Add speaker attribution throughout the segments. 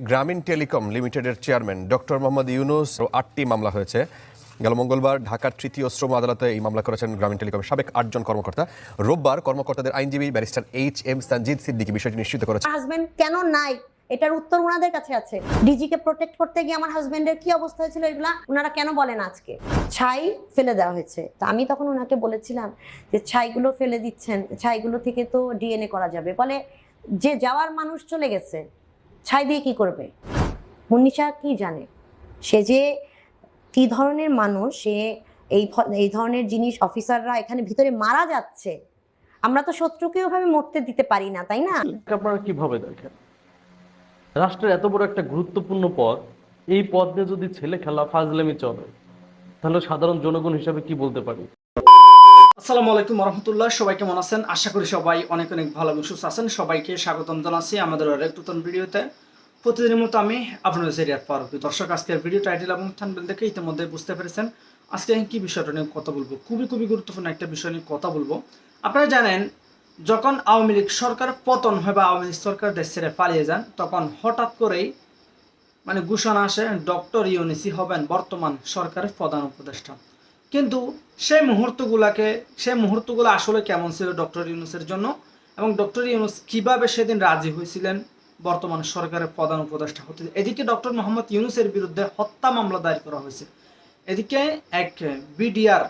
Speaker 1: গ্রামীণ টেলিকম লিমিটেডের chairman doctor Mohammad Yunus ৮টি মামলা হয়েছে। গেল মঙ্গলবার ঢাকার তৃতীয় শ্রম আদালতে এই মামলা করেছেন গ্রামীণ টেলিকমের সাবেক ৮ জন কর্মকর্তা। রোববার কর্মকর্তাদের আইনজীবী ব্যারিস্টার এইচ.এম. সানজিদ সিদ্দিকী বিষয়টি নিশ্চিত করেছেন।
Speaker 2: হাজবেন্ড কেন নাই এটার উত্তর ওনাদের কাছে আছে। ডিজিকে প্রোটেক্ট করতে গিয়ে আমার হাজবেন্ডের কি অবস্থা হয়েছিল এগুলা ওনারা কেন বলেন আজকে? ছাই ফেলে দেওয়া হয়েছে, তো আমি তখন ওনাকে বলেছিলাম যে ছাইগুলো ফেলে দিচ্ছেন, ছাইগুলো থেকে তো ডিএনএ করা যাবে। বলে যে যাওয়ার মানুষ চলে গেছে, ছাই দিয়ে কি করবে? মুন্নিশা কি জানে সে যে কি ধরনের মানুষ, সে এই ধরনের জিনিস অফিসাররা এখানে ভিতরে মারা যাচ্ছে, আমরা তো শত্রুকে ওভাবে মরতে দিতে পারি না, তাই না?
Speaker 3: আপনারা কিভাবে দেখেন রাষ্ট্রের এত বড় একটা গুরুত্বপূর্ণ পদ, এই পদ নিয়ে যদি ছেলে খেলা ফাজলামি চলে, তাহলে সাধারণ জনগণ হিসাবে কি বলতে পারি?
Speaker 4: আসসালামু আলাইকুম রহমতুল্লাহ। সবাই কেমন আছেন? আশা করি সবাই অনেক অনেক ভালো এবং সুস্থ আছেন। সবাইকে স্বাগতম জানাচ্ছি আমাদের আরেক নতুন ভিডিওতে। প্রতিদিনের মতো আমি আপনাদের জেরিয়াত ফারুক। দর্শক, আজকের ভিডিও টাইটেল এবং থাম্বনেল দেখে ইতিমধ্যে বুঝতে পেরেছেন আজকে আমি কি বিষয়টা নিয়ে কথা বলবো। খুবই গুরুত্বপূর্ণ একটা বিষয় নিয়ে কথা বলবো। আপনারা জানেন, যখন আওয়ামী লীগ সরকার পতন হয় বা আওয়ামী লীগ সরকার দেশ ছেড়ে পালিয়ে যান, তখন হঠাৎ করেই ঘোষণা আসে ডক্টর ইউনূসই হবেন বর্তমান সরকারের প্রধান উপদেষ্টা। কিন্তু সেই মুহূর্তগুলো আসলে কেমন ছিল ডক্টর ইউনূসের জন্য, এবং ডক্টর ইউনূস কিভাবে সেদিন রাজি হয়েছিলেন বর্তমান সরকারের প্রধান উপদেষ্টা হতে। এদিকে ডক্টর মোহাম্মদ ইউনূসের বিরুদ্ধে হত্যা মামলা দায়ের করা হয়েছে। এদিকে এক বিডিআর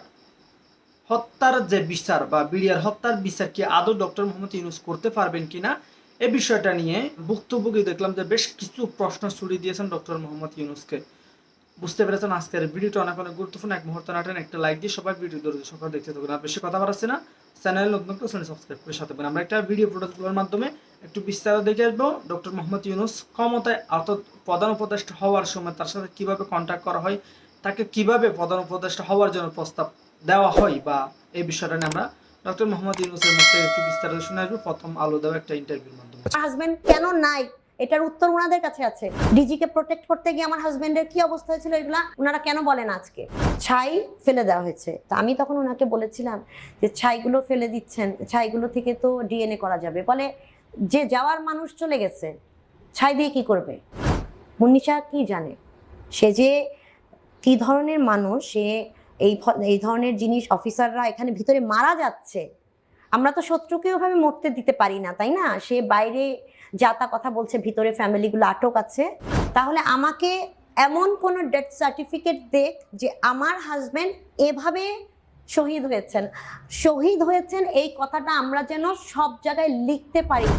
Speaker 4: হত্যার যে বিচার বা বিডিআর হত্যার বিচার কি আদৌ ডক্টর মোহাম্মদ ইউনূস করতে পারবেন কিনা, এই বিষয়টা নিয়ে ভুক্তভোগী দেখলাম যে বেশ কিছু প্রশ্ন ছুড়ে দিয়েছেন ডক্টর মোহাম্মদ ইউনূসকে। বুঝতে পেরেছেন আজকের ভিডিওটা অনেক গুরুত্বপূর্ণ। এক মুহূর্তে নাটেন একটা লাইক দিয়ে সবাই ভিডিও ধরে সকাল দেখতে থাকুন। আর বেশি কথা বাড়াচ্ছি না, চ্যানেল নতুন চ্যানেল সাবস্ক্রাইব করে সাথে আমরা একটা ভিডিও প্রোডাক্টগুলোর মাধ্যমে একটু বিস্তারিত দেখে আসবো। ডক্টর মোহাম্মদ ইউনূস ক্ষমতায় অর্থাৎ প্রধান উপদেষ্টা হওয়ার সময় তার সাথে কিভাবে কন্ট্যাক্ট করা হয়, তাকে কিভাবে প্রধান উপদেষ্টা হওয়ার জন্য প্রস্তাব দেওয়া হয়, বা এই বিষয়টা নিয়ে আমরা ডক্টর মোহাম্মদ ইউনূসের মধ্যে একটু বিস্তারিত শুনে আসবো প্রথম আলো দেওয়া একটা ইন্টারভিউর মাধ্যমে।
Speaker 2: হাজবেন্ড কেন নাই এটার উত্তর ওনাদের কাছে আছে। ডিজিকে প্রোটেক্ট করতে গিয়ে আমার হাজবেন্ডের কি অবস্থা হয়েছিল এগুলা ওনারা কেন বলেন আজকে? ছাই ফেলে দেওয়া হয়েছে, তো আমি তখন ওনাকে বলেছিলাম যে ছাইগুলো ফেলে দিচ্ছেন, ছাইগুলো থেকে তো ডিএনএ করা যাবে। বলে যে যাওয়ার মানুষ চলে গেছে, ছাই দিয়ে কি করবে? মুন্নিশা কি জানে সে যে কি ধরনের মানুষ, সে এই ধরনের জিনিস অফিসাররা এখানে ভিতরে মারা যাচ্ছে, আমরা তো শত্রুকে ওভাবে মরতে দিতে পারি না, তাই না? সে বাইরে যা তা কথা বলছে, ভিতরে ফ্যামিলিগুলো আটক আছে। তাহলে আমাকে এমন কোনো ডেথ সার্টিফিকেট দেখ যে আমার হাজবেন্ড এভাবে শহীদ হয়েছেন, এই কথাটা আমরা যেন সব জায়গায় লিখতে পারি।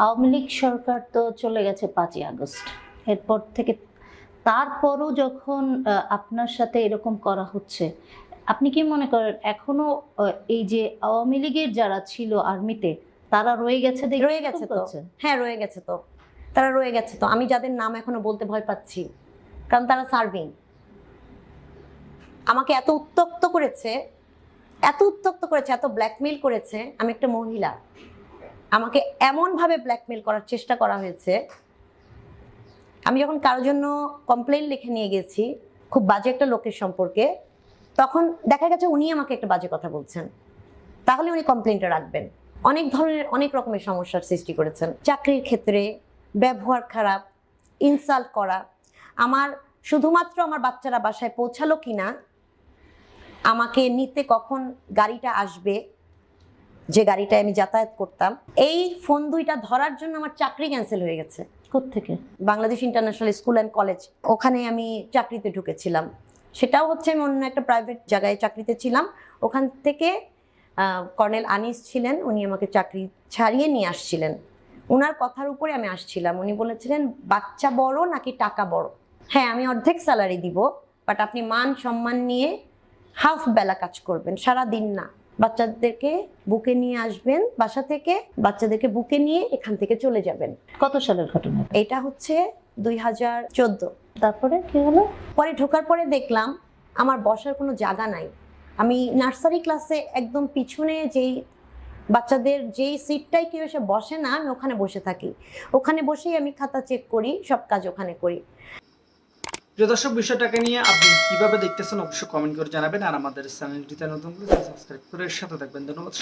Speaker 5: আওয়ামী লীগ সরকার তো চলে গেছে 5ই আগস্ট, এরপর থেকে তারপরও যখন আপনার সাথে এরকম করা হচ্ছে, আপনি কি মনে করেন এখনো এই যে আওয়ামী লীগের যারা ছিল আর্মিতে তারা রয়ে গেছে?
Speaker 2: রয়ে গেছে তো, হ্যাঁ রয়ে গেছে তো, তারা রয়ে গেছে তো। আমি যাদের নাম এখনো বলতে ভয় পাচ্ছি, কারণ তারা সার্ভিং। আমাকে এত উত্ত্যক্ত করেছে, এত ব্ল্যাকমেইল করেছে। আমি একটা মহিলা, আমাকে এমনভাবে ব্ল্যাকমেইল করার চেষ্টা করা হয়েছে। আমি যখন কারোর জন্য কমপ্লেইন লিখে নিয়ে গেছি খুব বাজে একটা লোকের সম্পর্কে, তখন দেখা গেছে উনি আমাকে একটা বাজে কথা বলছেন, তাহলে উনি কমপ্লেইনটা রাখবেন। অনেক ধরনের অনেক রকমের সমস্যার সৃষ্টি করেছেন। চাকরির ক্ষেত্রে ব্যবহার খারাপ, ইনসাল্ট করা, আমার শুধুমাত্র আমার বাচ্চারা বাসায় পৌঁছালো কিনা, আমাকে নিতে কখন গাড়িটা আসবে, যে গাড়িটায় আমি যাতায়াত করতাম, এই ফোন দুইটা ধরার জন্য আমার চাকরি ক্যান্সেল হয়ে গেছে।
Speaker 5: কোত্থেকে?
Speaker 2: Bangladesh international school and college, ওখানে আমি চাকরিতে ঢুকেছিলাম। সেটাও হচ্ছে আমি অন্য একটা প্রাইভেট জায়গায় চাকরিতে ছিলাম। ওখান থেকে কর্নেল আনিস ছিলেন, উনি আমাকে চাকরি ছাড়িয়ে নিয়ে আসছিলেন। ওনার কথার উপরে আমি আসছিলাম। উনি বলেছিলেন বাচ্চা বড় নাকি টাকা বড়? হ্যাঁ, আমি অর্ধেক স্যালারি দিব, বাট আপনি মান সম্মান নিয়ে হাফ বেলা কাজ করবেন, সারা দিন না। বাচ্চাদেরকে বুকে নিয়ে আসবেন বাসা থেকে, বাচ্চাদেরকে বুকে নিয়ে এখান থেকে চলে যাবেন।
Speaker 5: কত সালের ঘটনা
Speaker 2: এটা? হচ্ছে 2014।
Speaker 5: তারপরে কি হলো?
Speaker 2: পরে ঢোকার পরে দেখলাম আমার বসার কোনো জায়গা নাই। আমি নার্সারি ক্লাসে একদম পিছনে যেই বাচ্চাদের যেই সিটটাই কেউ এসে বসে না, আমি ওখানে বসে থাকি। ওখানে বসেই আমি খাতা চেক করি, সব কাজ ওখানে করি।
Speaker 4: প্রিয় দর্শক, বিষয়টাকে নিয়ে আপনি কিভাবে দেখতেছেন অবশ্যই কমেন্ট করে জানাবেন। আর আমাদের চ্যানেলটিতে নতুন করে সাবস্ক্রাইব করে সাথে থাকবেন। ধন্যবাদ।